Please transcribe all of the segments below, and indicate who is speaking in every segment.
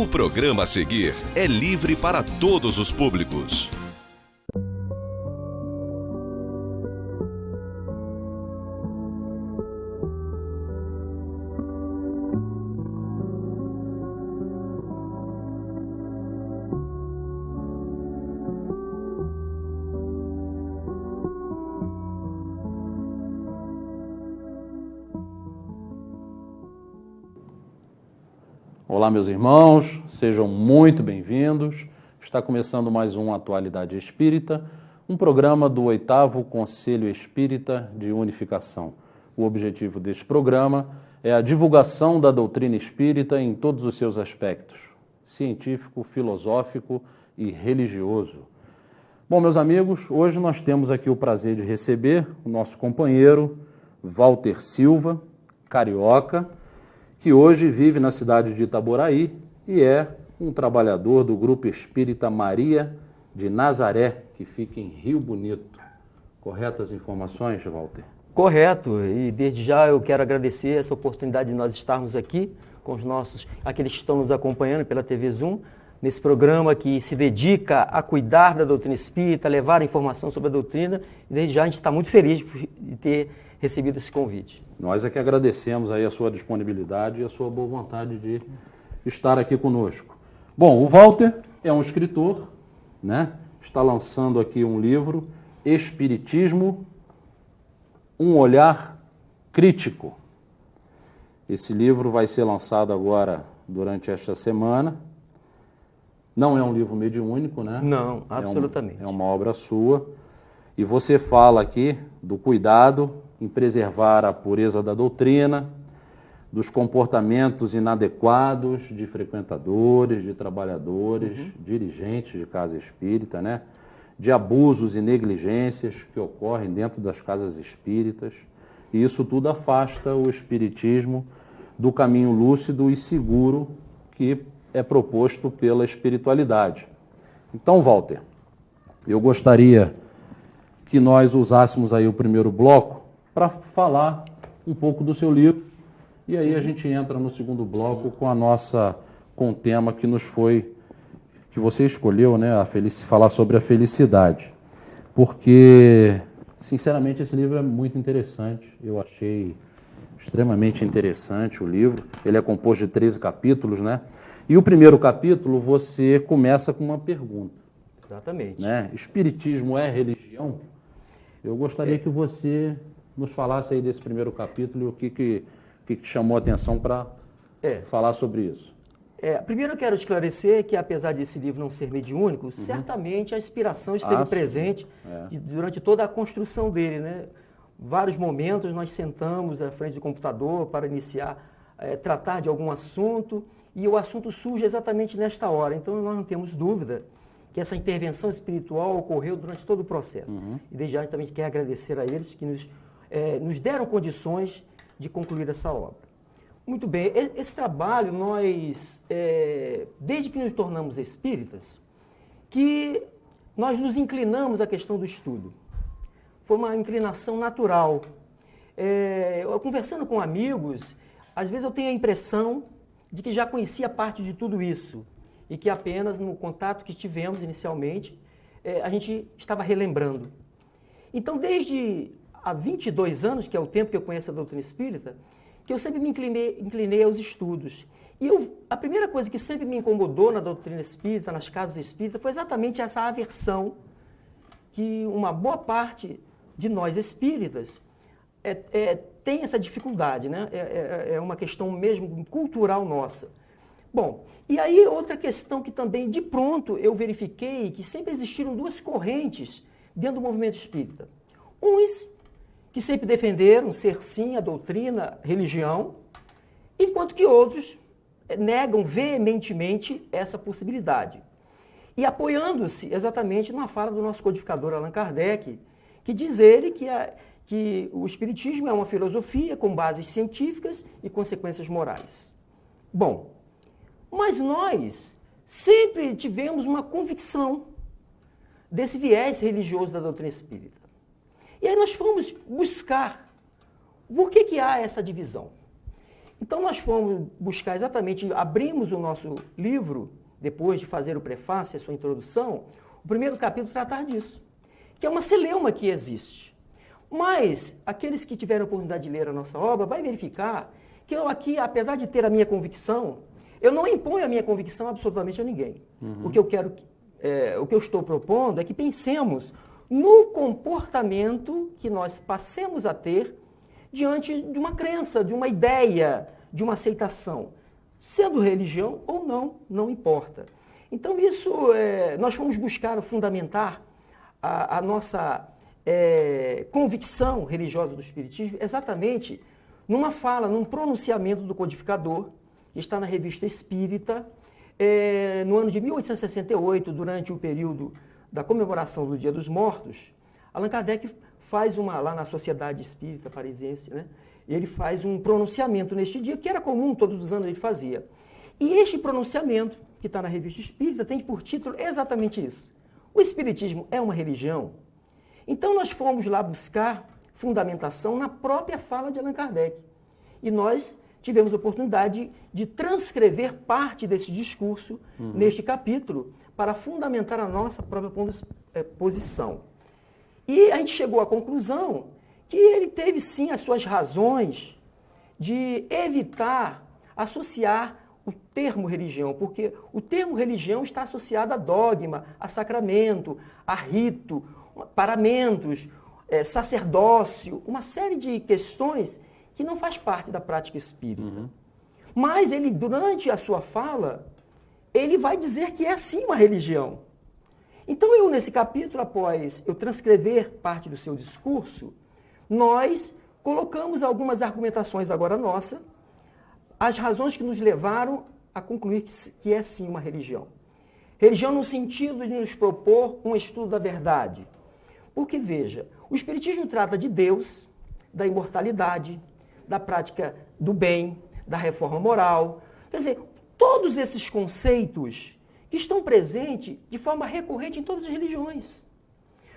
Speaker 1: programa a seguir é livre para todos os públicos.
Speaker 2: Olá, meus irmãos, sejam muito bem-vindos. Está começando mais um Atualidade Espírita, um programa do 8º Conselho Espírita de Unificação. O objetivo deste programa é a divulgação da doutrina espírita em todos os seus aspectos, científico, filosófico e religioso. Bom, meus amigos, hoje nós temos aqui o prazer de receber o nosso companheiro Walter Silva, carioca, que hoje vive na cidade de Itaboraí e é um trabalhador do Grupo Espírita Maria de Nazaré, que fica em Rio Bonito. Corretas informações, Walter?
Speaker 3: Correto, e desde já eu quero agradecer essa oportunidade de nós estarmos aqui com aqueles que estão nos acompanhando pela TV Zoom, nesse programa que se dedica a cuidar da doutrina espírita, a levar a informação sobre a doutrina, e desde já a gente está muito feliz de ter recebido esse convite.
Speaker 2: Nós é que agradecemos aí a sua disponibilidade e a sua boa vontade de estar aqui conosco. Bom, o Walter é um escritor, né? Está lançando aqui um livro, Espiritismo, um olhar crítico. Esse livro vai ser lançado agora durante esta semana. Não é um livro mediúnico, né?
Speaker 3: Não, absolutamente.
Speaker 2: É uma obra sua. E você fala aqui do cuidado em preservar a pureza da doutrina, dos comportamentos inadequados de frequentadores, de trabalhadores, dirigentes de casa espírita, né? De abusos e negligências que ocorrem dentro das casas espíritas. E isso tudo afasta o espiritismo do caminho lúcido e seguro que é proposto pela espiritualidade. Então, Walter, eu gostaria que nós usássemos aí o primeiro bloco para falar um pouco do seu livro, e aí a gente entra no segundo bloco com o tema que você escolheu, né, falar sobre a felicidade, porque, sinceramente, esse livro é muito interessante, eu achei extremamente interessante o livro, ele é composto de 13 capítulos, né, e o primeiro capítulo você começa com uma pergunta.
Speaker 3: Exatamente.
Speaker 2: Né? Espiritismo é religião? Eu gostaria que você nos falasse aí desse primeiro capítulo e o que te chamou a atenção para falar sobre isso.
Speaker 3: Primeiro eu quero esclarecer que, apesar desse livro não ser mediúnico, certamente a inspiração esteve presente durante toda a construção dele, né? Vários momentos nós sentamos à frente do computador para iniciar, tratar de algum assunto, e o assunto surge exatamente nesta hora. Então nós não temos dúvida que essa intervenção espiritual ocorreu durante todo o processo. E desde já a gente também quer agradecer a eles que nos deram condições de concluir essa obra. Muito bem, esse trabalho nós, desde que nos tornamos espíritas, que nós nos inclinamos à questão do estudo. Foi uma inclinação natural. Eu, conversando com amigos, às vezes eu tenho a impressão de que já conhecia parte de tudo isso e que apenas no contato que tivemos inicialmente, a gente estava relembrando. Então, desde há 22 anos, que é o tempo que eu conheço a doutrina espírita, que eu sempre me inclinei aos estudos. E a primeira coisa que sempre me incomodou na doutrina espírita, nas casas espíritas, foi exatamente essa aversão que uma boa parte de nós espíritas tem essa dificuldade, né? É uma questão mesmo cultural nossa. Bom, e aí outra questão que também, de pronto, eu verifiquei que sempre existiram duas correntes dentro do movimento espírita. Uns que sempre defenderam ser sim a doutrina, religião, enquanto que outros negam veementemente essa possibilidade. E apoiando-se exatamente numa fala do nosso codificador Allan Kardec, que diz ele que o espiritismo é uma filosofia com bases científicas e consequências morais. Bom, mas nós sempre tivemos uma convicção desse viés religioso da doutrina espírita. E aí nós fomos buscar por que há essa divisão. Então, nós fomos buscar exatamente, abrimos o nosso livro, depois de fazer o prefácio, a sua introdução, o primeiro capítulo tratar disso, que é uma celeuma que existe. Mas, aqueles que tiveram a oportunidade de ler a nossa obra, vai verificar que eu aqui, apesar de ter a minha convicção, eu não imponho a minha convicção absolutamente a ninguém. O que eu quero, o que eu estou propondo é que pensemos no comportamento que nós passemos a ter diante de uma crença, de uma ideia, de uma aceitação. Sendo religião ou não, não importa. Então, isso, nós fomos buscar fundamentar a nossa convicção religiosa do Espiritismo exatamente numa fala, num pronunciamento do codificador, que está na Revista Espírita, no ano de 1868, durante o período da comemoração do Dia dos Mortos. Allan Kardec faz lá na Sociedade Espírita Parisiense, né? Ele faz um pronunciamento neste dia, que era comum, todos os anos ele fazia. E este pronunciamento, que está na Revista Espírita, tem por título exatamente isso. O Espiritismo é uma religião? Então nós fomos lá buscar fundamentação na própria fala de Allan Kardec. E nós tivemos a oportunidade de transcrever parte desse discurso neste capítulo para fundamentar a nossa própria posição. E a gente chegou à conclusão que ele teve sim as suas razões de evitar associar o termo religião, porque o termo religião está associado a dogma, a sacramento, a rito, paramentos, sacerdócio, uma série de questões que não faz parte da prática espírita. Mas ele, durante a sua fala, ele vai dizer que é sim uma religião. Então eu, nesse capítulo, após eu transcrever parte do seu discurso, nós colocamos algumas argumentações agora nossa, as razões que nos levaram a concluir que é sim uma religião. Religião no sentido de nos propor um estudo da verdade. Porque, veja, o Espiritismo trata de Deus, da imortalidade, da prática do bem, da reforma moral. Quer dizer, todos esses conceitos que estão presentes de forma recorrente em todas as religiões.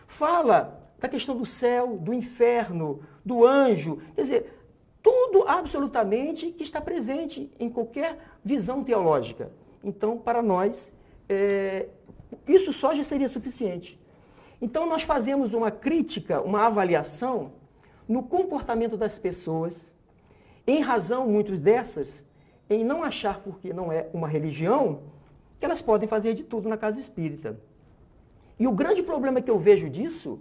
Speaker 3: Fala da questão do céu, do inferno, do anjo, quer dizer, tudo absolutamente que está presente em qualquer visão teológica. Então, para nós, isso só já seria suficiente. Então, nós fazemos uma crítica, uma avaliação no comportamento das pessoas, em razão, muitas dessas, em não achar, porque não é uma religião, que elas podem fazer de tudo na casa espírita. E o grande problema que eu vejo disso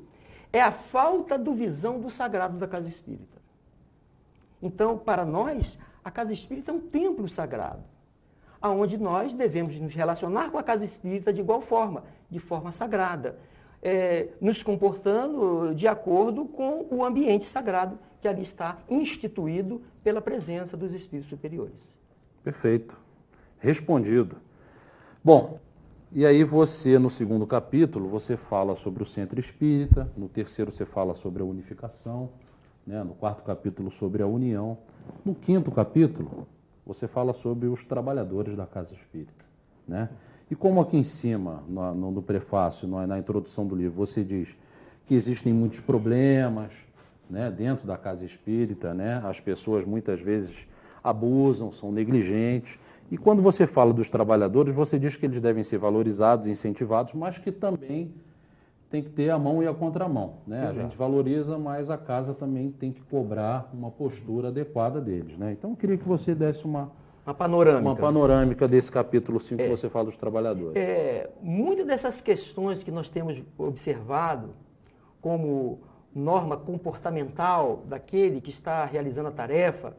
Speaker 3: é a falta do visão do sagrado da casa espírita. Então, para nós, a casa espírita é um templo sagrado, onde nós devemos nos relacionar com a casa espírita de igual forma, de forma sagrada, nos comportando de acordo com o ambiente sagrado que ali está instituído pela presença dos espíritos superiores.
Speaker 2: Perfeito. Respondido. Bom, e aí você, no segundo capítulo, você fala sobre o centro espírita, no terceiro você fala sobre a unificação, né? No quarto capítulo sobre a união. No quinto capítulo, você fala sobre os trabalhadores da casa espírita, né? E como aqui em cima, no prefácio, na introdução do livro, você diz que existem muitos problemas, né, dentro da casa espírita, né? As pessoas muitas vezes abusam, são negligentes. E quando você fala dos trabalhadores, você diz que eles devem ser valorizados, incentivados, mas que também tem que ter a mão e a contramão, né? A gente valoriza, mas a casa também tem que cobrar uma postura adequada deles, né? Então, eu queria que você desse uma panorâmica desse capítulo 5 que você fala dos trabalhadores.
Speaker 3: Muitas dessas questões que nós temos observado como norma comportamental daquele que está realizando a tarefa,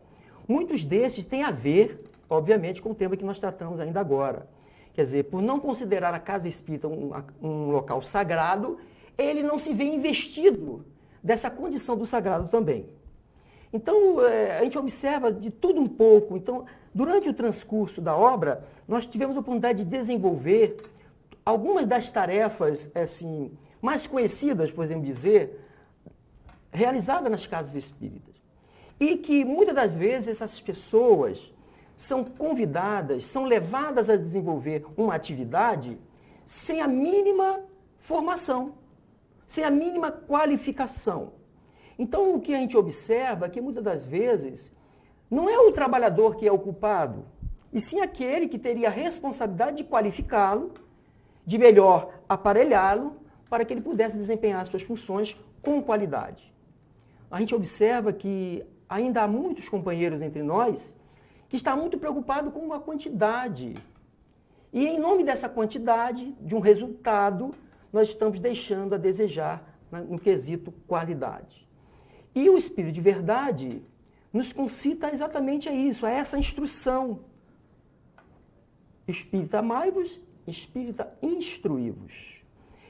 Speaker 3: muitos desses têm a ver, obviamente, com o tema que nós tratamos ainda agora. Quer dizer, por não considerar a casa espírita um local sagrado, ele não se vê investido dessa condição do sagrado também. Então, a gente observa de tudo um pouco. Então, durante o transcurso da obra, nós tivemos a oportunidade de desenvolver algumas das tarefas assim, mais conhecidas, podemos dizer, realizadas nas casas espíritas. E que, muitas das vezes, essas pessoas são convidadas, são levadas a desenvolver uma atividade sem a mínima formação, sem a mínima qualificação. Então, o que a gente observa é que, muitas das vezes, não é o trabalhador que é o culpado, e sim aquele que teria a responsabilidade de qualificá-lo, de melhor aparelhá-lo, para que ele pudesse desempenhar suas funções com qualidade. A gente observa que ainda há muitos companheiros entre nós que estão muito preocupados com a quantidade. E em nome dessa quantidade, de um resultado, nós estamos deixando a desejar no quesito qualidade. E o Espírito de Verdade nos concita exatamente a isso, a essa instrução. Espírita amai-vos, espírita instruí-vos.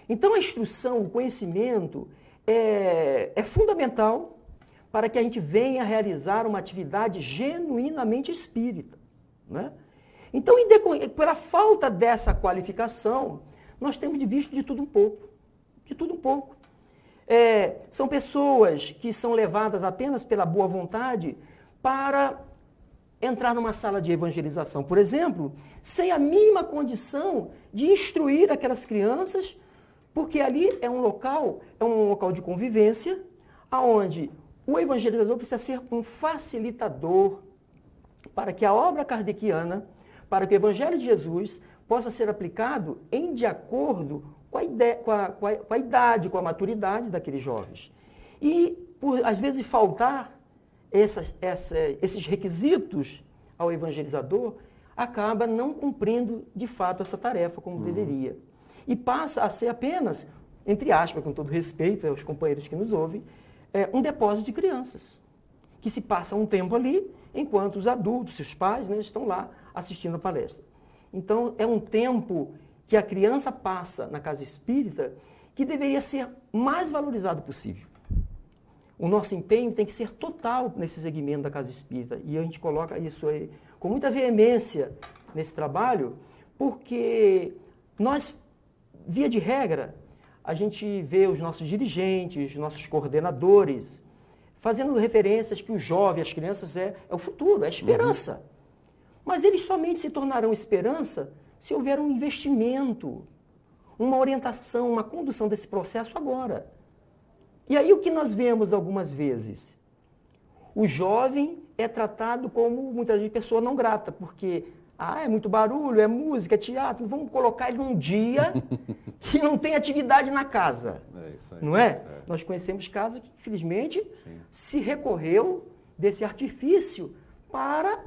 Speaker 3: Então a instrução, o conhecimento é fundamental para que a gente venha realizar uma atividade genuinamente espírita, né? Então, pela falta dessa qualificação, nós temos visto de tudo um pouco. De tudo um pouco. São pessoas que são levadas apenas pela boa vontade para entrar numa sala de evangelização, por exemplo, sem a mínima condição de instruir aquelas crianças, porque ali é um local de convivência, onde o evangelizador precisa ser um facilitador para que a obra kardeciana, para que o Evangelho de Jesus possa ser aplicado de acordo com a idade, com a maturidade daqueles jovens. E, por às vezes, faltar esses requisitos ao evangelizador, acaba não cumprindo, de fato, essa tarefa como deveria. E passa a ser apenas, entre aspas, com todo respeito aos companheiros que nos ouvem, um depósito de crianças, que se passa um tempo ali, enquanto os adultos, seus pais, né, estão lá assistindo a palestra. Então, é um tempo que a criança passa na casa espírita que deveria ser mais valorizado possível. O nosso empenho tem que ser total nesse segmento da casa espírita, e a gente coloca isso aí com muita veemência nesse trabalho, porque nós, via de regra, a gente vê os nossos dirigentes, os nossos coordenadores, fazendo referências que o jovem, as crianças, é o futuro, é a esperança. Mas eles somente se tornarão esperança se houver um investimento, uma orientação, uma condução desse processo agora. E aí o que nós vemos algumas vezes? O jovem é tratado como, muitas vezes, pessoa não grata, porque é muito barulho, é música, é teatro, vamos colocar ele num dia que não tem atividade na casa.
Speaker 2: Isso aí.
Speaker 3: Não é? Nós conhecemos casos que, infelizmente, se recorreu desse artifício para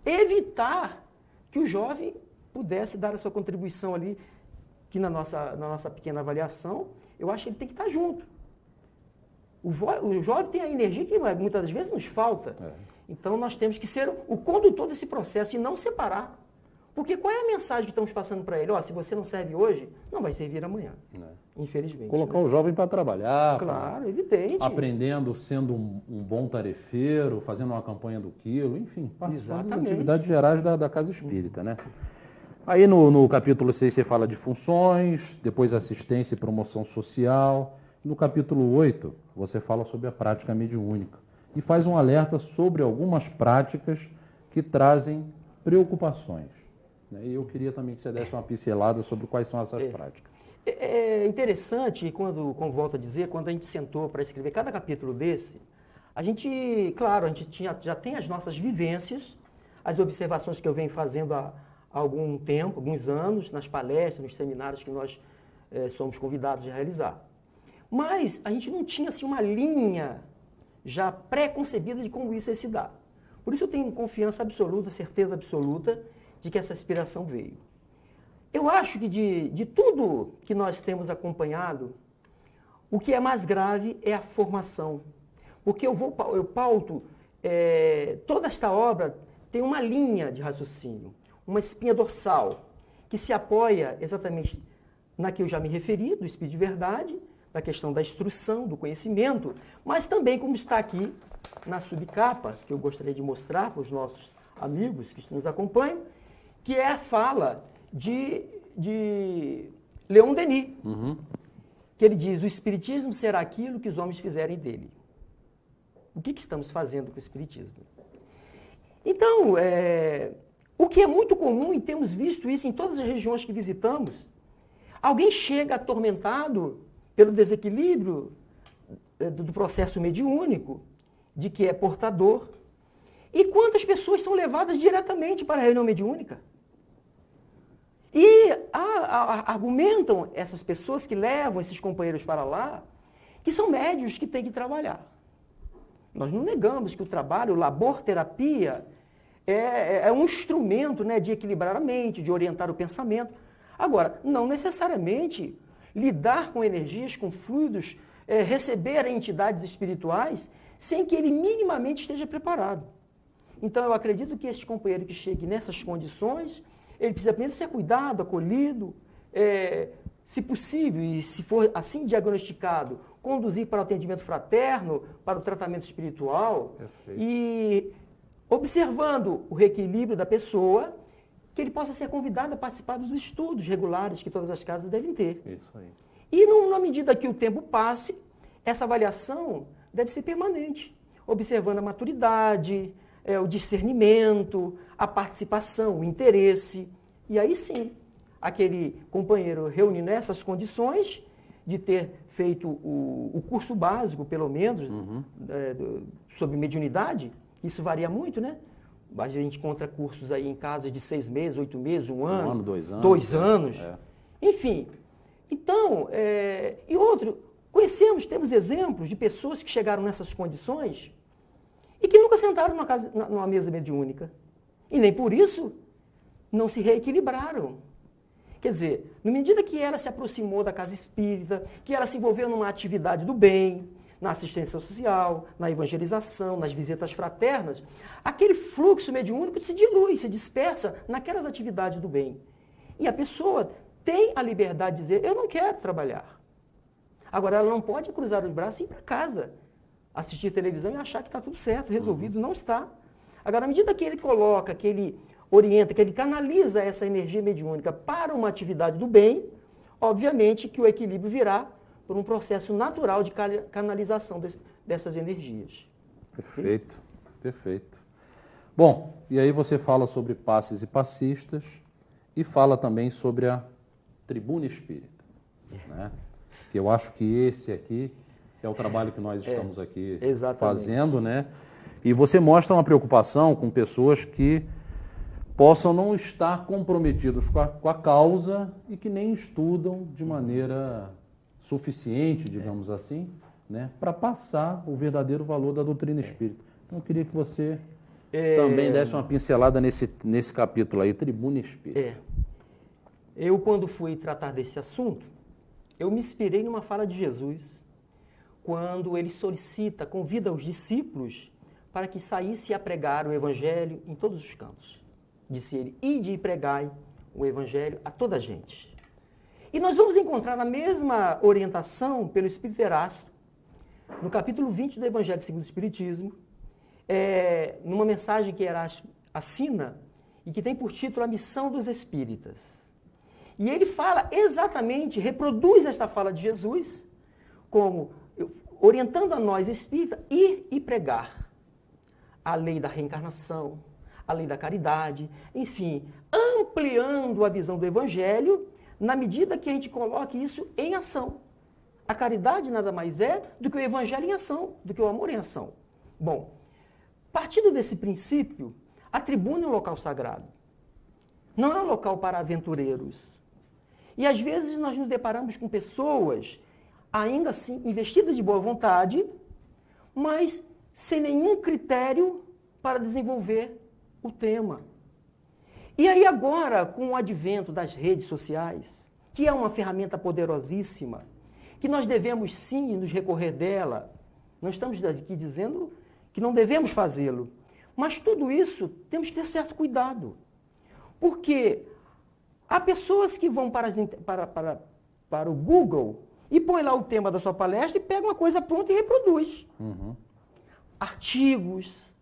Speaker 3: evitar que o jovem pudesse dar a sua contribuição ali, que na nossa pequena avaliação, eu acho que ele tem que estar junto. O jovem tem a energia que muitas vezes nos falta. Então nós temos que ser o condutor desse processo e não separar. Porque qual é a mensagem que estamos passando para ele? Se você não serve hoje, não vai servir amanhã. Infelizmente.
Speaker 2: Colocar o jovem para trabalhar.
Speaker 3: Claro, evidente.
Speaker 2: Aprendendo, sendo um bom tarefeiro, fazendo uma campanha do quilo, enfim, participando das atividades gerais da Casa Espírita, né? Aí no capítulo 6 você fala de funções, depois assistência e promoção social. No capítulo 8 você fala sobre a prática mediúnica e faz um alerta sobre algumas práticas que trazem preocupações. E eu queria também que você desse uma pincelada sobre quais são essas práticas.
Speaker 3: É interessante, como volto a dizer, quando a gente sentou para escrever cada capítulo desse, a gente, claro, a gente já tem as nossas vivências, as observações que eu venho fazendo há algum tempo, alguns anos, nas palestras, nos seminários que nós somos convidados a realizar. Mas a gente não tinha assim, uma linha já pré-concebida de como isso ia se dar. Por isso eu tenho confiança absoluta, certeza absoluta de que essa inspiração veio. Eu acho que de tudo que nós temos acompanhado, o que é mais grave é a formação. Porque eu pauto, toda esta obra tem uma linha de raciocínio, uma espinha dorsal, que se apoia exatamente na que eu já me referi, do Espírito de Verdade, da questão da instrução, do conhecimento, mas também, como está aqui na subcapa, que eu gostaria de mostrar para os nossos amigos que nos acompanham, que é a fala de Leon Denis, que ele diz: o Espiritismo será aquilo que os homens fizerem dele. O que estamos fazendo com o Espiritismo? Então, o que é muito comum, e temos visto isso em todas as regiões que visitamos, alguém chega atormentado pelo desequilíbrio do processo mediúnico, de que é portador, E quantas pessoas são levadas diretamente para a reunião mediúnica? E argumentam essas pessoas que levam esses companheiros para lá, que são médios que têm que trabalhar. Nós não negamos que o trabalho, o labor-terapia, é um instrumento, né, de equilibrar a mente, de orientar o pensamento. Agora, não necessariamente lidar com energias, com fluidos, receber entidades espirituais, sem que ele minimamente esteja preparado. Então, eu acredito que este companheiro que chegue nessas condições, ele precisa primeiro ser cuidado, acolhido, se possível, e se for assim diagnosticado, conduzir para o atendimento fraterno, para o tratamento espiritual.
Speaker 2: Perfeito.
Speaker 3: E observando o reequilíbrio da pessoa, que ele possa ser convidado a participar dos estudos regulares que todas as casas devem ter.
Speaker 2: Isso aí.
Speaker 3: E na medida que o tempo passe, essa avaliação deve ser permanente, observando a maturidade, o discernimento, a participação, o interesse. E aí sim, aquele companheiro reunindo essas condições de ter feito o curso básico, pelo menos, sobre mediunidade, isso varia muito, né? A gente encontra cursos aí em casas de 6 meses, 8 meses, 1 ano.
Speaker 2: 1 ano, 2 anos.
Speaker 3: 2 anos. Enfim. Então, e outro, temos exemplos de pessoas que chegaram nessas condições e que nunca sentaram numa mesa mediúnica. E nem por isso não se reequilibraram. Quer dizer, na medida que ela se aproximou da casa espírita, que ela se envolveu numa atividade do bem, na assistência social, na evangelização, nas visitas fraternas, aquele fluxo mediúnico se dilui, se dispersa naquelas atividades do bem. E a pessoa tem a liberdade de dizer, eu não quero trabalhar. Agora, ela não pode cruzar os braços e ir para casa, assistir televisão e achar que está tudo certo, resolvido. Não está. Agora, à medida que ele coloca, que ele orienta, que ele canaliza essa energia mediúnica para uma atividade do bem, obviamente que o equilíbrio virá por um processo natural de canalização dessas energias.
Speaker 2: Perfeito, perfeito. Bom, e aí você fala sobre passes e passistas e fala também sobre a tribuna espírita, né? Que eu acho que esse aqui é o trabalho que nós estamos aqui fazendo, né? E você mostra uma preocupação com pessoas que possam não estar comprometidos com a causa e que nem estudam de maneira suficiente, digamos assim, né, para passar o verdadeiro valor da doutrina espírita. Então, eu queria que você também desse uma pincelada nesse capítulo aí, Tribuna Espírita.
Speaker 3: Eu, quando fui tratar desse assunto, eu me inspirei numa fala de Jesus, quando ele convida os discípulos para que saísse a pregar o Evangelho em todos os cantos. Disse ele, ide e pregai o Evangelho a toda a gente. E nós vamos encontrar a mesma orientação pelo Espírito Erasto, no capítulo 20 do Evangelho segundo o Espiritismo, numa mensagem que Erasto assina e que tem por título A Missão dos Espíritas. E ele fala exatamente, reproduz esta fala de Jesus, como orientando a nós espíritas, ir e pregar a lei da reencarnação, a lei da caridade, enfim, ampliando a visão do Evangelho na medida que a gente coloque isso em ação. A caridade nada mais é do que o Evangelho em ação, do que o amor em ação. Bom, partindo desse princípio, a tribuna é um local sagrado. Não é um local para aventureiros. E às vezes nós nos deparamos com pessoas, ainda assim, investidas de boa vontade, mas sem nenhum critério para desenvolver o tema. E aí agora, com o advento das redes sociais, que é uma ferramenta poderosíssima, que nós devemos sim nos recorrer dela, não estamos aqui dizendo que não devemos fazê-lo, mas tudo isso temos que ter certo cuidado, porque há pessoas que vão para o Google e põem lá o tema da sua palestra e pegam uma coisa pronta e reproduz. Artigos,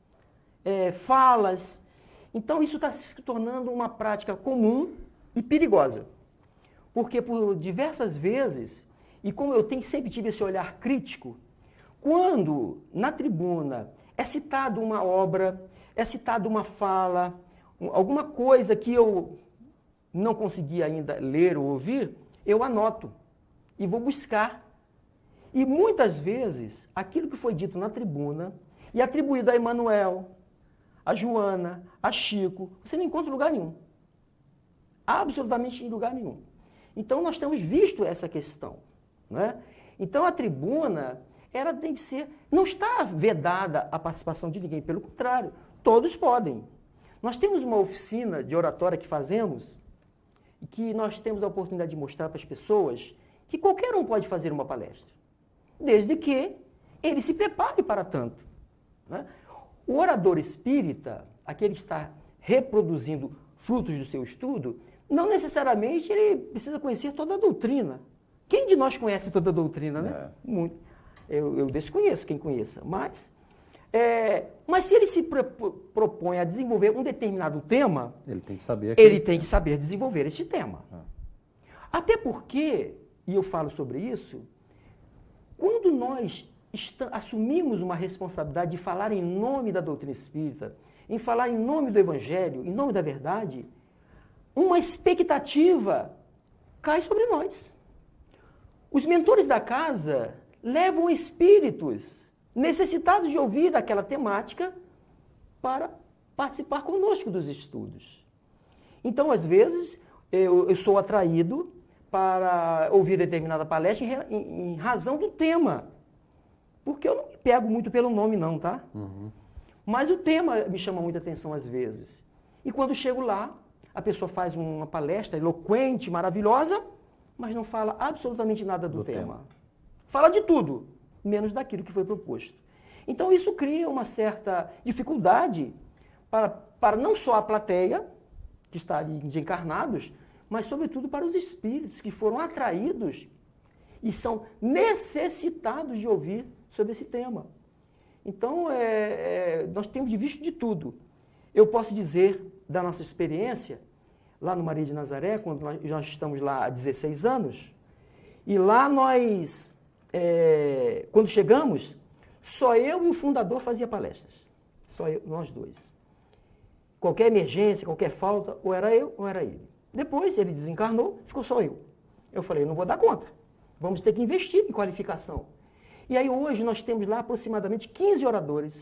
Speaker 3: falas. Então, isso está se tornando uma prática comum e perigosa. Porque, por diversas vezes, e como eu sempre tive esse olhar crítico, quando na tribuna é citada uma obra, é citada uma fala, alguma coisa que eu não consegui ainda ler ou ouvir, eu anoto e vou buscar. E muitas vezes, aquilo que foi dito na tribuna e atribuído a Emmanuel, a Joana, a Chico, você não encontra em lugar nenhum. Absolutamente em lugar nenhum. Então, nós temos visto essa questão, né? Então, a tribuna, ela tem que ser... Não está vedada a participação de ninguém, pelo contrário, todos podem. Nós temos uma oficina de oratória que fazemos, e que nós temos a oportunidade de mostrar para as pessoas que qualquer um pode fazer uma palestra, desde que ele se prepare para tanto, né? O orador espírita, aquele que está reproduzindo frutos do seu estudo, não necessariamente ele precisa conhecer toda a doutrina. Quem de nós conhece toda a doutrina, né? Muito. Eu desconheço quem conheça, mas se ele se propõe a desenvolver um determinado tema,
Speaker 2: ele tem que saber,
Speaker 3: desenvolver este tema. Até porque, e eu falo sobre isso, quando nós assumimos uma responsabilidade de falar em nome da doutrina espírita, em falar em nome do Evangelho, em nome da verdade, uma expectativa cai sobre nós. Os mentores da casa levam espíritos necessitados de ouvir aquela temática para participar conosco dos estudos. Então, às vezes, eu sou atraído para ouvir determinada palestra em razão do tema. Porque eu não me pego muito pelo nome, não, tá? Uhum. Mas o tema me chama muita atenção às vezes. E quando chego lá, a pessoa faz uma palestra eloquente, maravilhosa, mas não fala absolutamente nada do tema. Fala de tudo, menos daquilo que foi proposto. Então, isso cria uma certa dificuldade para não só a plateia, que está ali de encarnados, mas, sobretudo, para os espíritos que foram atraídos e são necessitados de ouvir sobre esse tema. Então, nós temos visto de tudo. Eu posso dizer, da nossa experiência, lá no Maria de Nazaré, quando nós estamos lá há 16 anos, e lá nós, quando chegamos, só eu e o fundador fazia palestras. Nós dois. Qualquer emergência, qualquer falta, ou era eu ou era ele. Depois ele desencarnou, ficou só eu. Eu falei, não vou dar conta. Vamos ter que investir em qualificação. E aí hoje nós temos lá aproximadamente 15 oradores.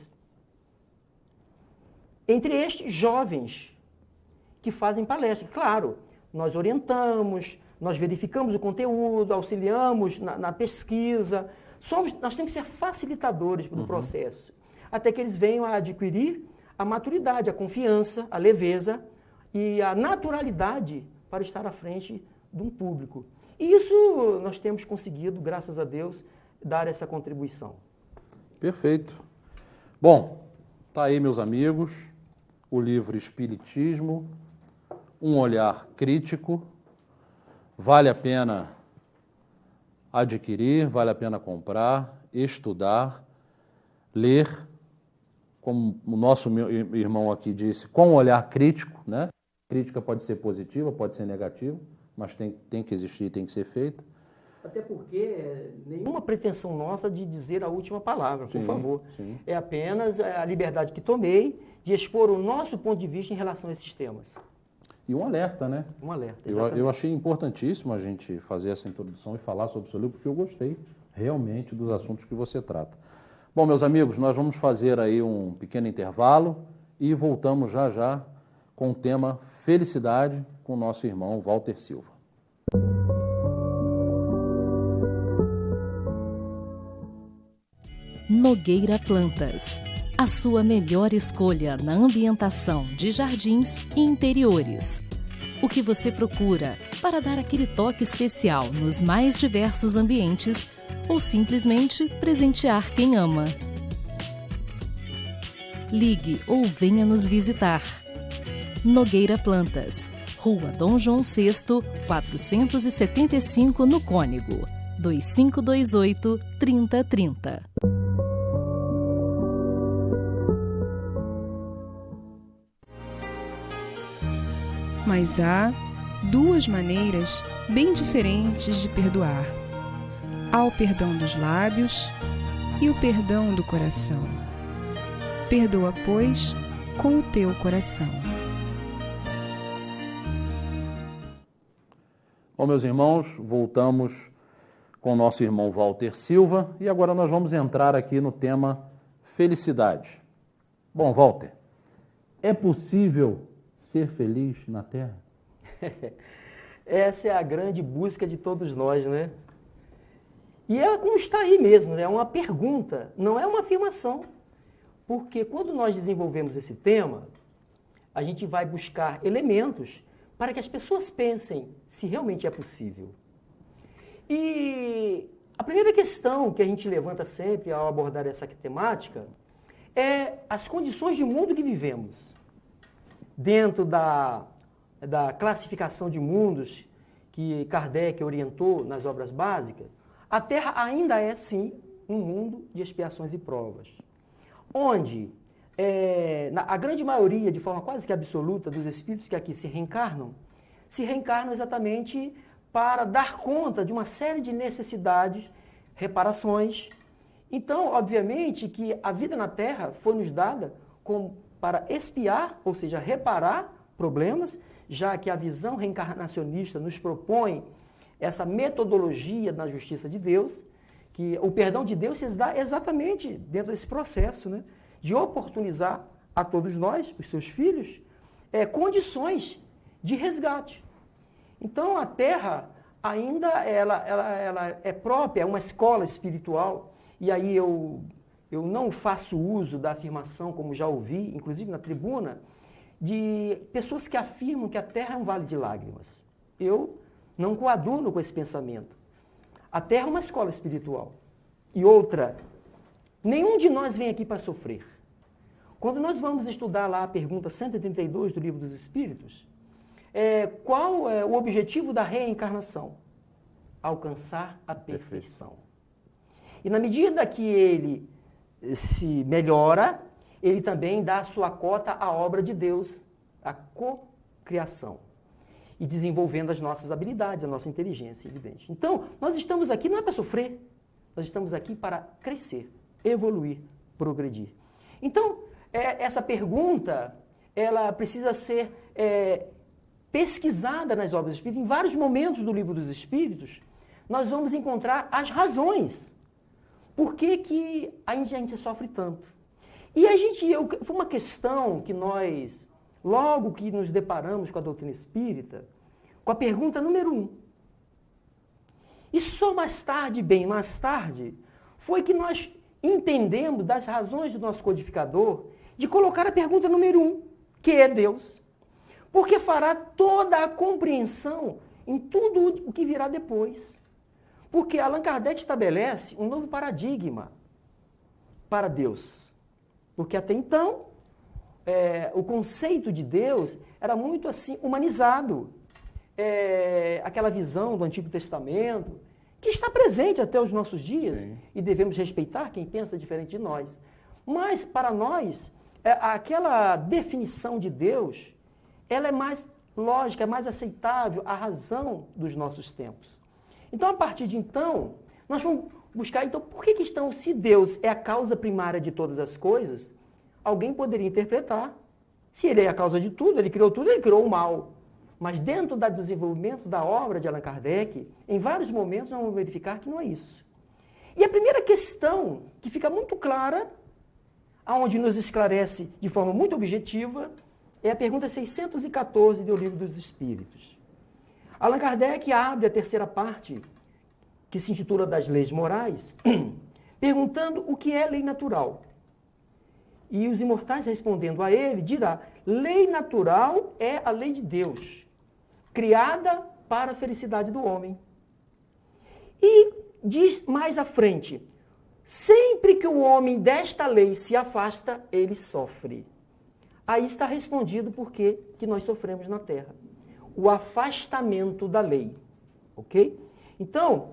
Speaker 3: Entre estes, jovens que fazem palestra. Claro, nós orientamos, nós verificamos o conteúdo, auxiliamos na pesquisa. Nós temos que ser facilitadores do processo, até que eles venham a adquirir a maturidade, a confiança, a leveza e a naturalidade para estar à frente de um público. E isso nós temos conseguido, graças a Deus, dar essa contribuição.
Speaker 2: Perfeito. Bom, tá aí, meus amigos, o livro Espiritismo, um olhar crítico. Vale a pena adquirir, vale a pena comprar, estudar, ler, como o nosso irmão aqui disse, com um olhar crítico, né? Crítica pode ser positiva, pode ser negativa, mas tem que existir, tem que ser feita.
Speaker 3: Até porque nenhuma pretensão nossa de dizer a última palavra, por favor. Sim. É apenas a liberdade que tomei de expor o nosso ponto de vista em relação a esses temas.
Speaker 2: E um alerta, né?
Speaker 3: Um alerta,
Speaker 2: exatamente. Eu achei importantíssimo a gente fazer essa introdução e falar sobre o seu livro, porque eu gostei realmente dos assuntos que você trata. Bom, meus amigos, nós vamos fazer aí um pequeno intervalo e voltamos já já com o tema Felicidade com o nosso irmão Walter Silva.
Speaker 4: Nogueira Plantas, a sua melhor escolha na ambientação de jardins e interiores. O que você procura para dar aquele toque especial nos mais diversos ambientes ou simplesmente presentear quem ama. Ligue ou venha nos visitar. Nogueira Plantas, Rua Dom João VI, 475 no Cônego, 2528-3030.
Speaker 5: Mas há duas maneiras bem diferentes de perdoar. Há o perdão dos lábios e o perdão do coração. Perdoa, pois, com o teu coração.
Speaker 2: Bom, meus irmãos, voltamos com o nosso irmão Walter Silva e agora nós vamos entrar aqui no tema felicidade. Bom, Walter, É possível ser feliz na Terra?
Speaker 3: Essa é a grande busca de todos nós, né? E é como está aí mesmo, né? É uma pergunta, não é uma afirmação. Porque quando nós desenvolvemos esse tema, a gente vai buscar elementos para que as pessoas pensem se realmente é possível. E a primeira questão que a gente levanta sempre ao abordar essa temática é as condições de mundo que vivemos. Dentro da classificação de mundos que Kardec orientou nas obras básicas, a Terra ainda é, sim, um mundo de expiações e provas. Onde a grande maioria, de forma quase que absoluta, dos espíritos que aqui se reencarnam exatamente para dar conta de uma série de necessidades, reparações. Então, obviamente, que a vida na Terra foi nos dada para expiar, ou seja, reparar problemas, já que a visão reencarnacionista nos propõe essa metodologia na justiça de Deus, que o perdão de Deus se dá exatamente dentro desse processo, né, de oportunizar a todos nós, os seus filhos, condições de resgate. Então, a Terra ainda ela é própria, é uma escola espiritual, e aí eu não faço uso da afirmação, como já ouvi, inclusive na tribuna, de pessoas que afirmam que a Terra é um vale de lágrimas. Eu não coaduno com esse pensamento. A Terra é uma escola espiritual. E outra, nenhum de nós vem aqui para sofrer. Quando nós vamos estudar lá a pergunta 132 do Livro dos Espíritos, qual é o objetivo da reencarnação? Alcançar a perfeição. E na medida que ele se melhora, ele também dá a sua cota à obra de Deus, a cocriação. E desenvolvendo as nossas habilidades, a nossa inteligência, evidente. Então, nós estamos aqui não é para sofrer, nós estamos aqui para crescer, evoluir, progredir. Então, essa pergunta, ela precisa ser pesquisada nas obras espíritas. Em vários momentos do Livro dos Espíritos, nós vamos encontrar as razões. Por que a gente sofre tanto? E foi uma questão que nós, logo que nos deparamos com a doutrina espírita, com a pergunta número 1. E só mais tarde, bem mais tarde, foi que nós entendemos das razões do nosso codificador de colocar a pergunta número 1, que é Deus. Porque fará toda a compreensão em tudo o que virá depois. Porque Allan Kardec estabelece um novo paradigma para Deus. Porque até então, o conceito de Deus era muito assim, humanizado. Aquela visão do Antigo Testamento, que está presente até os nossos dias, sim, e devemos respeitar quem pensa diferente de nós. Mas, para nós, aquela definição de Deus, ela é mais lógica, é mais aceitável, a razão dos nossos tempos. Então, a partir de então, nós vamos buscar, então, por que estão, se Deus é a causa primária de todas as coisas, alguém poderia interpretar, se ele é a causa de tudo, ele criou o mal. Mas dentro do desenvolvimento da obra de Allan Kardec, em vários momentos nós vamos verificar que não é isso. E a primeira questão, que fica muito clara, aonde nos esclarece de forma muito objetiva, é a pergunta 614 do Livro dos Espíritos. Allan Kardec abre a terceira parte, que se intitula Das Leis Morais, perguntando o que é lei natural. E os imortais, respondendo a ele, dirá: lei natural é a lei de Deus, criada para a felicidade do homem. E diz mais à frente: sempre que o homem desta lei se afasta, ele sofre. Aí está respondido por que nós sofremos na Terra. O afastamento da lei. Ok? Então,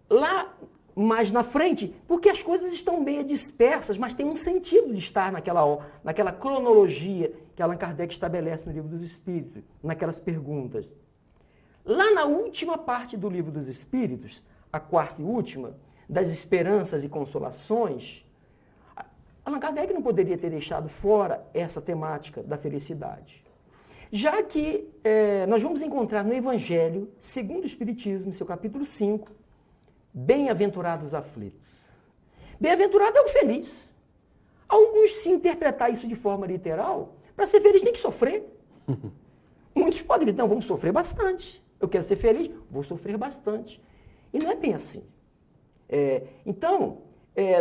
Speaker 3: lá mais na frente, porque as coisas estão meio dispersas, mas tem um sentido de estar naquela cronologia que Allan Kardec estabelece no Livro dos Espíritos, naquelas perguntas. Lá na última parte do Livro dos Espíritos, a quarta e última, das esperanças e consolações, Allan Kardec não poderia ter deixado fora essa temática da felicidade. Já que nós vamos encontrar no Evangelho, segundo o Espiritismo, seu capítulo 5, bem-aventurados aflitos. Bem-aventurado é o feliz. Alguns, se interpretar isso de forma literal, para ser feliz tem que sofrer. Muitos podem dizer, não, vamos sofrer bastante. Eu quero ser feliz, vou sofrer bastante. E não é bem assim. Então,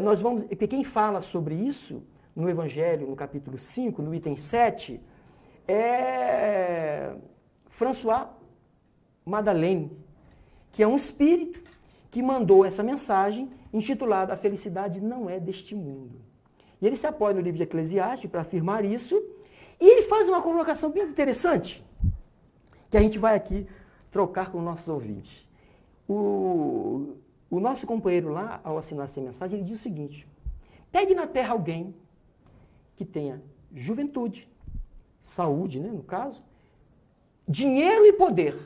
Speaker 3: nós vamos... Quem fala sobre isso no Evangelho, no capítulo 5, no item 7, é François Madeleine, que é um espírito que mandou essa mensagem intitulada A Felicidade Não É Deste Mundo. E ele se apoia no livro de Eclesiastes para afirmar isso, e ele faz uma colocação bem interessante, que a gente vai aqui trocar com nossos ouvintes. O nosso companheiro lá, ao assinar essa mensagem, ele diz o seguinte: pegue na terra alguém que tenha juventude, saúde, né, no caso, dinheiro e poder.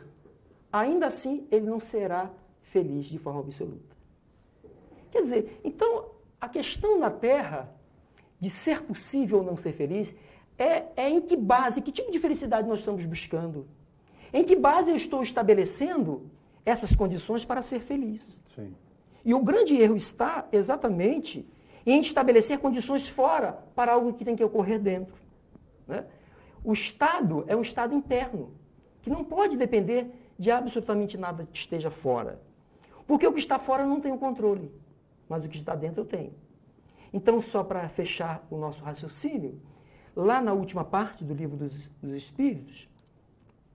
Speaker 3: Ainda assim, ele não será feliz de forma absoluta. Quer dizer, então, a questão na terra de ser possível ou não ser feliz é em que base, que tipo de felicidade nós estamos buscando? Em que base eu estou estabelecendo essas condições para ser feliz?
Speaker 2: Sim.
Speaker 3: E o grande erro está exatamente em estabelecer condições fora para algo que tem que ocorrer dentro, né? O Estado é um Estado interno, que não pode depender de absolutamente nada que esteja fora. Porque o que está fora eu não tenho controle, mas o que está dentro eu tenho. Então, só para fechar o nosso raciocínio, lá na última parte do livro dos Espíritos,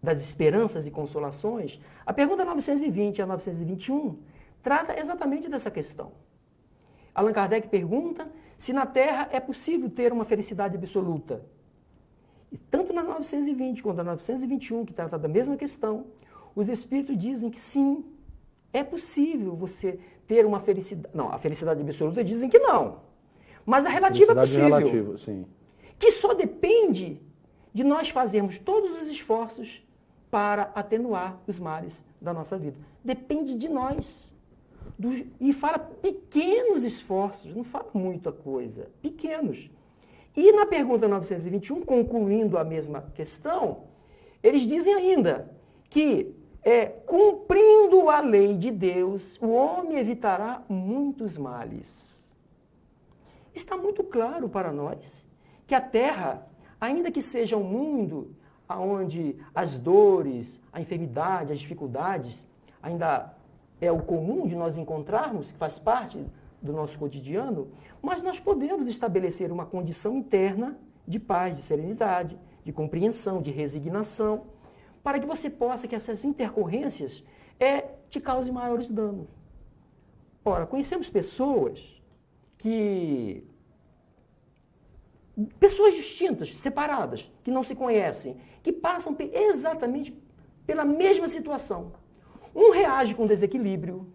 Speaker 3: das esperanças e consolações, a pergunta 920 a 921 trata exatamente dessa questão. Allan Kardec pergunta se na Terra é possível ter uma felicidade absoluta. E tanto na 920 quanto na 921, que trata da mesma questão, os Espíritos dizem que sim, é possível você ter uma felicidade... Não, a felicidade absoluta dizem que não. Mas a relativa é possível.
Speaker 2: Relativa, sim.
Speaker 3: Que só depende de nós fazermos todos os esforços para atenuar os males da nossa vida. Depende de nós. E fala pequenos esforços, não fala muita coisa, pequenos. E na pergunta 921, concluindo a mesma questão, eles dizem ainda que, cumprindo a lei de Deus, o homem evitará muitos males. Está muito claro para nós que a Terra, ainda que seja um mundo onde as dores, a enfermidade, as dificuldades ainda é o comum de nós encontrarmos, que faz parte do nosso cotidiano, mas nós podemos estabelecer uma condição interna de paz, de serenidade, de compreensão, de resignação, para que você possa, que essas intercorrências te causem maiores danos. Ora, conhecemos pessoas distintas, separadas, que não se conhecem, que passam exatamente pela mesma situação. Um reage com desequilíbrio,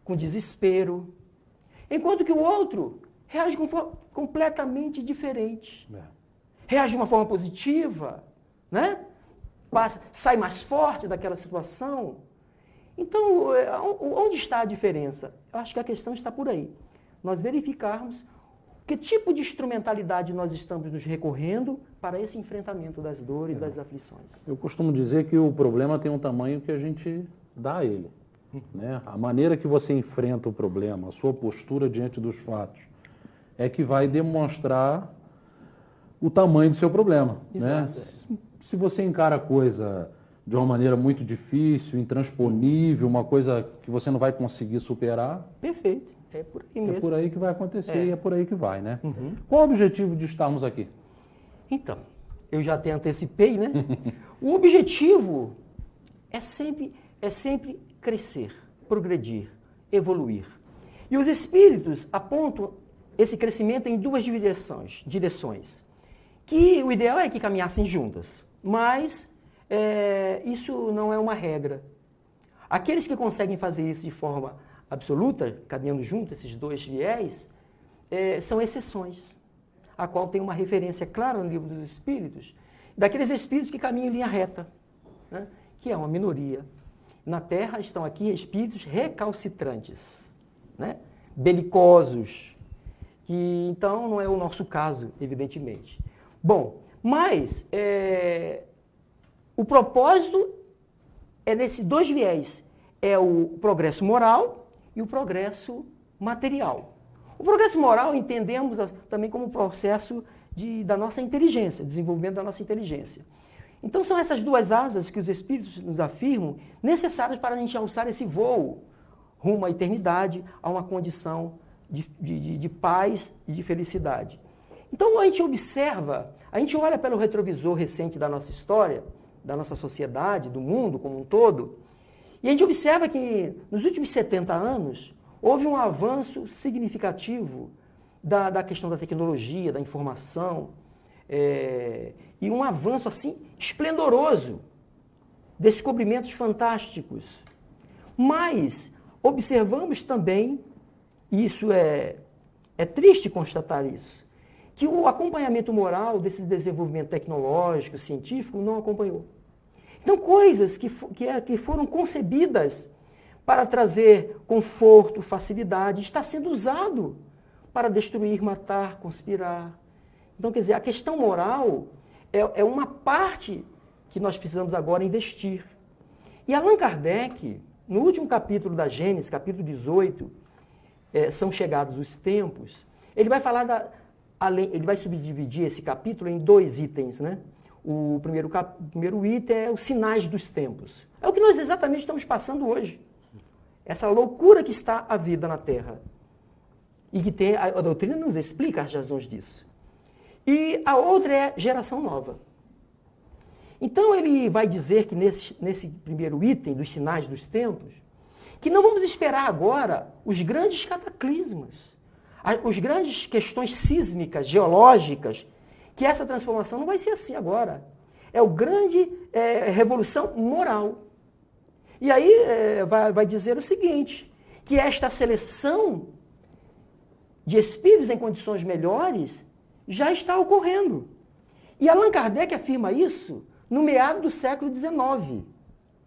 Speaker 3: com desespero, enquanto que o outro reage de forma completamente diferente. Reage de uma forma positiva, né? Sai mais forte daquela situação. Então, onde está a diferença? Eu acho que a questão está por aí. Nós verificarmos que tipo de instrumentalidade nós estamos nos recorrendo para esse enfrentamento das dores e das aflições.
Speaker 2: Eu costumo dizer que o problema tem um tamanho que a gente dá a ele, né? A maneira que você enfrenta o problema, a sua postura diante dos fatos, é que vai demonstrar o tamanho do seu problema. Exato, né? Se você encara a coisa de uma maneira muito difícil, intransponível, uma coisa que você não vai conseguir superar...
Speaker 3: Perfeito. É por aí mesmo.
Speaker 2: É por aí que vai acontecer e é por aí que vai, né? Uhum. Qual o objetivo de estarmos aqui?
Speaker 3: Então, eu já até antecipei, né? O objetivo é sempre crescer, progredir, evoluir. E os espíritos apontam esse crescimento em duas direções. Que o ideal é que caminhassem juntas, mas isso não é uma regra. Aqueles que conseguem fazer isso de forma absoluta, caminhando junto, esses dois viés, são exceções, a qual tem uma referência clara no Livro dos Espíritos, daqueles espíritos que caminham em linha reta, né? Que é uma minoria. Na Terra estão aqui espíritos recalcitrantes, né? Belicosos, que então não é o nosso caso, evidentemente. Bom, mas o propósito é nesses dois viés, é o progresso moral e o progresso material. O progresso moral entendemos também como processo da nossa inteligência, desenvolvimento da nossa inteligência. Então são essas duas asas que os Espíritos nos afirmam necessárias para a gente alçar esse voo rumo à eternidade, a uma condição de paz e de felicidade. Então a gente observa, a gente olha pelo retrovisor recente da nossa história, da nossa sociedade, do mundo como um todo, e a gente observa que nos últimos 70 anos houve um avanço significativo da questão da tecnologia, da informação, e um avanço assim esplendoroso, descobrimentos fantásticos. Mas observamos também, e isso é triste constatar isso, que o acompanhamento moral desse desenvolvimento tecnológico, científico, não acompanhou. Então, coisas que foram concebidas para trazer conforto, facilidade, está sendo usado para destruir, matar, conspirar. Então, quer dizer, a questão moral é uma parte que nós precisamos agora investir. E Allan Kardec, no último capítulo da Gênesis, capítulo 18, são chegados os tempos, ele vai falar ele vai subdividir esse capítulo em 2 itens, né? O primeiro item é os sinais dos tempos. É o que nós exatamente estamos passando hoje. Essa loucura que está a vida na Terra. E que a doutrina nos explica as razões disso. E a outra é geração nova. Então ele vai dizer que nesse primeiro item dos sinais dos tempos, que não vamos esperar agora os grandes cataclismas, as grandes questões sísmicas, geológicas, que essa transformação não vai ser assim agora. É o grande revolução moral. E aí vai dizer o seguinte, que esta seleção de espíritos em condições melhores já está ocorrendo. E Allan Kardec afirma isso no meado do século XIX.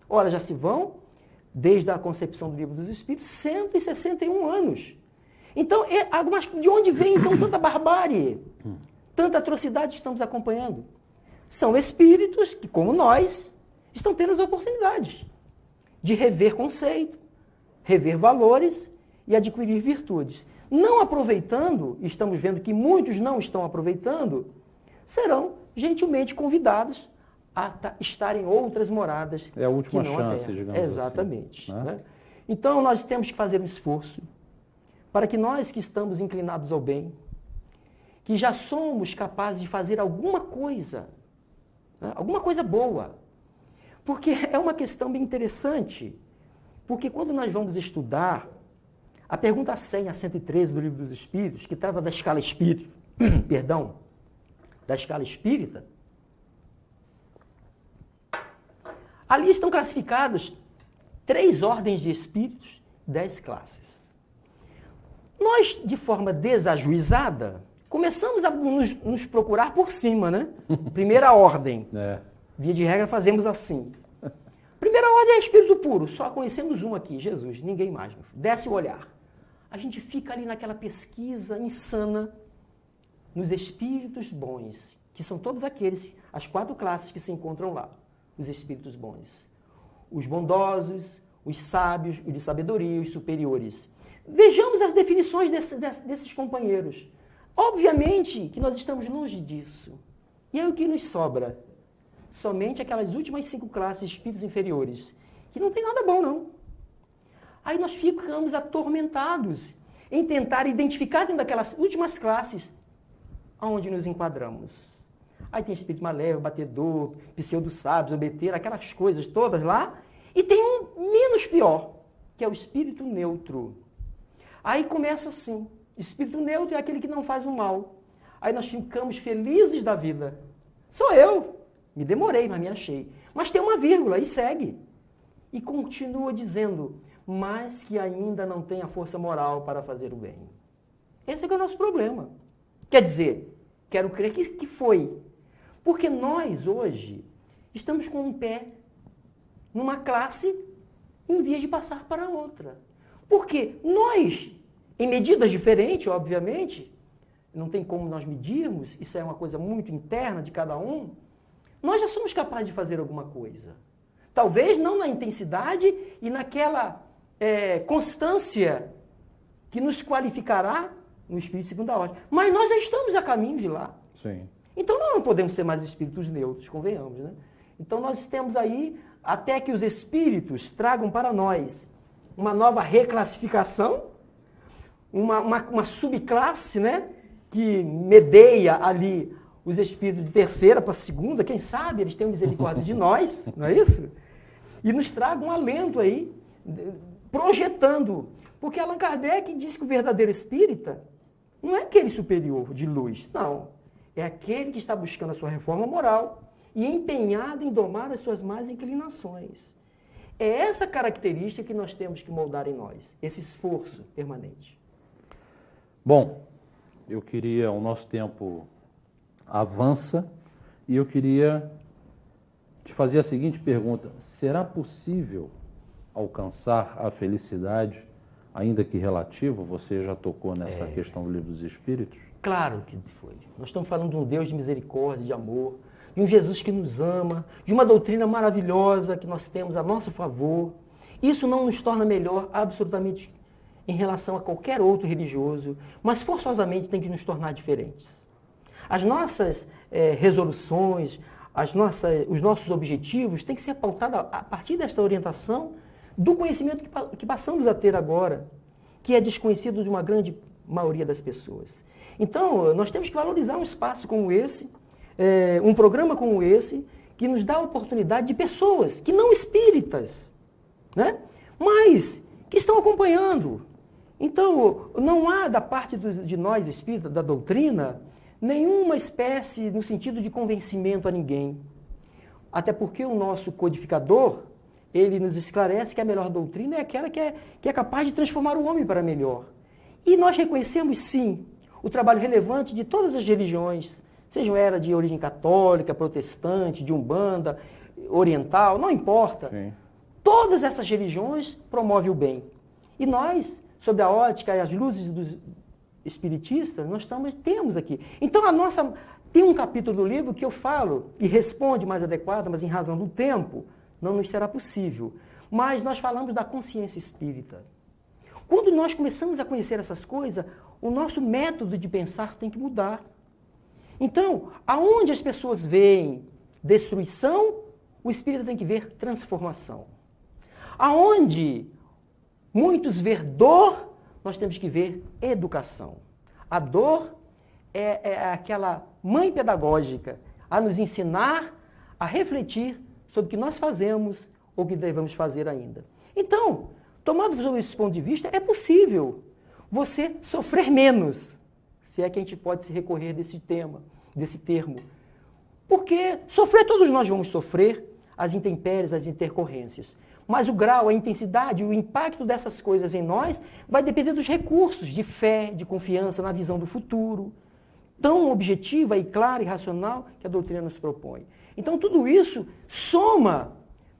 Speaker 3: Ora, já se vão, desde a concepção do Livro dos Espíritos, 161 anos. Então, de onde vem então tanta barbárie? Tanta atrocidade que estamos acompanhando? São espíritos que, como nós, estão tendo as oportunidades de rever conceito, rever valores e adquirir virtudes. Não aproveitando, estamos vendo que muitos não estão aproveitando, serão gentilmente convidados a estar em outras moradas.
Speaker 2: É a última chance, digamos
Speaker 3: exatamente,
Speaker 2: assim.
Speaker 3: Né? Então, nós temos que fazer um esforço para que nós que estamos inclinados ao bem, que já somos capazes de fazer alguma coisa, né? Alguma coisa boa. Porque é uma questão bem interessante, porque quando nós vamos estudar a pergunta 100 a 113 do Livro dos Espíritos, que trata da escala espírita, da escala espírita, ali estão classificados 3 ordens de espíritos, 10 classes. Nós, de forma desajuizada, começamos a nos procurar por cima, né? Primeira ordem. Via de regra, fazemos assim. Primeira ordem é espírito puro. Só conhecemos um aqui, Jesus, ninguém mais. Desce o olhar. A gente fica ali naquela pesquisa insana nos espíritos bons, que são todos aqueles, as 4 classes que se encontram lá. Os espíritos bons. Os bondosos, os sábios, os de sabedoria, os superiores. Vejamos as definições desses companheiros. Obviamente que nós estamos longe disso. E é o que nos sobra. Somente aquelas últimas 5 classes de espíritos inferiores, que não tem nada bom, não. Aí nós ficamos atormentados em tentar identificar dentro daquelas últimas classes aonde nos enquadramos. Aí tem espírito malévolo, batedor, pseudo-sábio, obeteiro, aquelas coisas todas lá. E tem um menos pior, que é o espírito neutro. Aí começa assim, espírito neutro é aquele que não faz o mal. Aí nós ficamos felizes da vida. Sou eu. Me demorei, mas me achei. Mas tem uma vírgula e segue. E continua dizendo, mas que ainda não tem a força moral para fazer o bem. Esse é o nosso problema. Quer dizer, quero crer que foi. Porque nós, hoje, estamos com um pé numa classe em vez de passar para outra. Porque nós, em medidas diferentes, obviamente, não tem como nós medirmos, isso é uma coisa muito interna de cada um, nós já somos capazes de fazer alguma coisa. Talvez não na intensidade e naquela constância que nos qualificará no espírito de segunda ordem. Mas nós já estamos a caminho de lá.
Speaker 2: Sim.
Speaker 3: Então nós não podemos ser mais espíritos neutros, convenhamos, né? Então nós temos aí, até que os espíritos tragam para nós uma nova reclassificação, uma subclasse, né? Que medeia ali os espíritos de terceira para segunda, quem sabe eles têm misericórdia de nós, não é isso? E nos tragam um alento aí, projetando. Porque Allan Kardec disse que o verdadeiro espírita não é aquele superior de luz, não. É aquele que está buscando a sua reforma moral e empenhado em domar as suas más inclinações. É essa característica que nós temos que moldar em nós, esse esforço permanente.
Speaker 2: Bom, o nosso tempo avança e eu queria te fazer a seguinte pergunta: será possível alcançar a felicidade, ainda que relativa? Você já tocou nessa questão do Livro dos Espíritos?
Speaker 3: Claro que foi. Nós estamos falando de um Deus de misericórdia, de amor, de um Jesus que nos ama, de uma doutrina maravilhosa que nós temos a nosso favor. Isso não nos torna melhor absolutamente em relação a qualquer outro religioso, mas forçosamente tem que nos tornar diferentes. As nossas resoluções, os nossos objetivos têm que ser pautados a partir desta orientação do conhecimento que passamos a ter agora, que é desconhecido de uma grande maioria das pessoas. Então, nós temos que valorizar um espaço como esse, um programa como esse, que nos dá a oportunidade de pessoas que não espíritas, né? Mas que estão acompanhando. Então, não há da parte de nós espíritas, da doutrina, nenhuma espécie no sentido de convencimento a ninguém. Até porque o nosso codificador, ele nos esclarece que a melhor doutrina é aquela que é capaz de transformar o homem para melhor. E nós reconhecemos, sim, o trabalho relevante de todas as religiões, sejam elas de origem católica, protestante, de umbanda, oriental, não importa.
Speaker 2: Sim. Todas
Speaker 3: essas religiões promovem o bem. E nós, sob a ótica e as luzes dos espiritistas, nós temos aqui. Então, tem um capítulo do livro que eu falo e responde mais adequado, mas em razão do tempo, não nos será possível. Mas nós falamos da consciência espírita. Quando nós começamos a conhecer essas coisas, o nosso método de pensar tem que mudar. Então, aonde as pessoas veem destruição, o espírito tem que ver transformação. Aonde muitos veem dor, nós temos que ver educação. A dor é aquela mãe pedagógica a nos ensinar a refletir sobre o que nós fazemos ou o que devemos fazer ainda. Então, tomando sobre esse ponto de vista, é possível você sofrer menos, se é que a gente pode se recorrer desse termo. Porque sofrer, todos nós vamos sofrer as intempéries, as intercorrências. Mas o grau, a intensidade, o impacto dessas coisas em nós vai depender dos recursos de fé, de confiança na visão do futuro, tão objetiva e clara e racional que a doutrina nos propõe. Então, tudo isso soma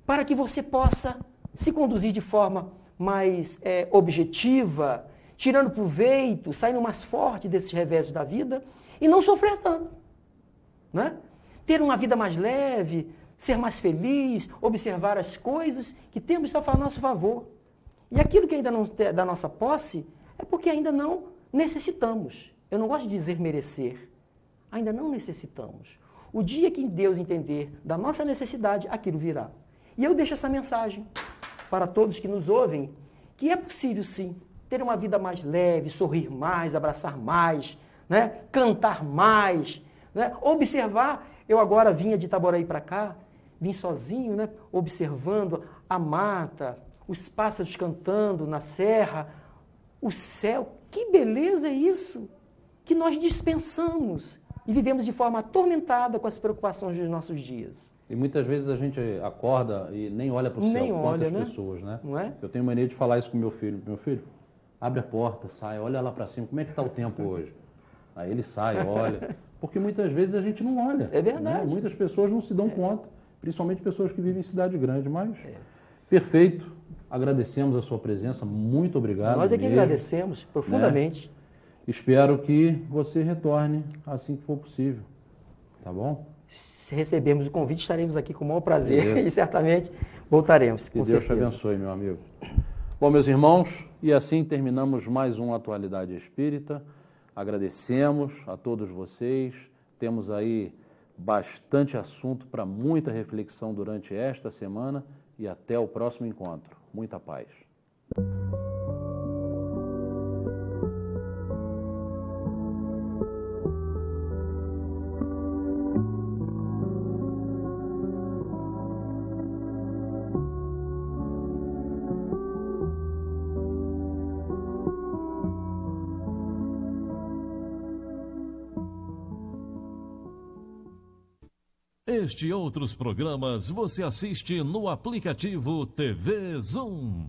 Speaker 3: para que você possa se conduzir de forma mais objetiva, tirando proveito, saindo mais forte desses reveses da vida e não sofrer tanto, né? Ter uma vida mais leve, ser mais feliz, observar as coisas que temos a nosso favor. E aquilo que ainda não é da nossa posse é porque ainda não necessitamos. Eu não gosto de dizer merecer. Ainda não necessitamos. O dia que Deus entender da nossa necessidade, aquilo virá. E eu deixo essa mensagem para todos que nos ouvem, que é possível sim ter uma vida mais leve, sorrir mais, abraçar mais, né? Cantar mais, né? Observar. Eu agora vinha de Itaboraí para cá, vim sozinho, né? Observando a mata, os pássaros cantando na serra, o céu. Que beleza é isso que nós dispensamos e vivemos de forma atormentada com as preocupações dos nossos dias.
Speaker 2: E muitas vezes a gente acorda e nem olha para o céu, quantas pessoas, né?
Speaker 3: Não é?
Speaker 2: Eu tenho mania de falar isso com meu filho. Meu filho, abre a porta, sai, olha lá para cima, como é que está o tempo hoje? Aí ele sai, olha, porque muitas vezes a gente não olha.
Speaker 3: É verdade.
Speaker 2: Né? Muitas pessoas não se dão conta, principalmente pessoas que vivem em cidade grande, mas perfeito, agradecemos a sua presença, muito obrigado.
Speaker 3: Nós é que agradecemos profundamente.
Speaker 2: Né? Espero que você retorne assim que for possível, tá bom?
Speaker 3: Se recebermos o convite, estaremos aqui com o maior prazer e certamente voltaremos.
Speaker 2: Que Deus te abençoe, meu amigo. Bom, meus irmãos, e assim terminamos mais uma Atualidade Espírita. Agradecemos a todos vocês. Temos aí bastante assunto para muita reflexão durante esta semana e até o próximo encontro. Muita paz.
Speaker 6: Este e outros programas você assiste no aplicativo TV Zoom.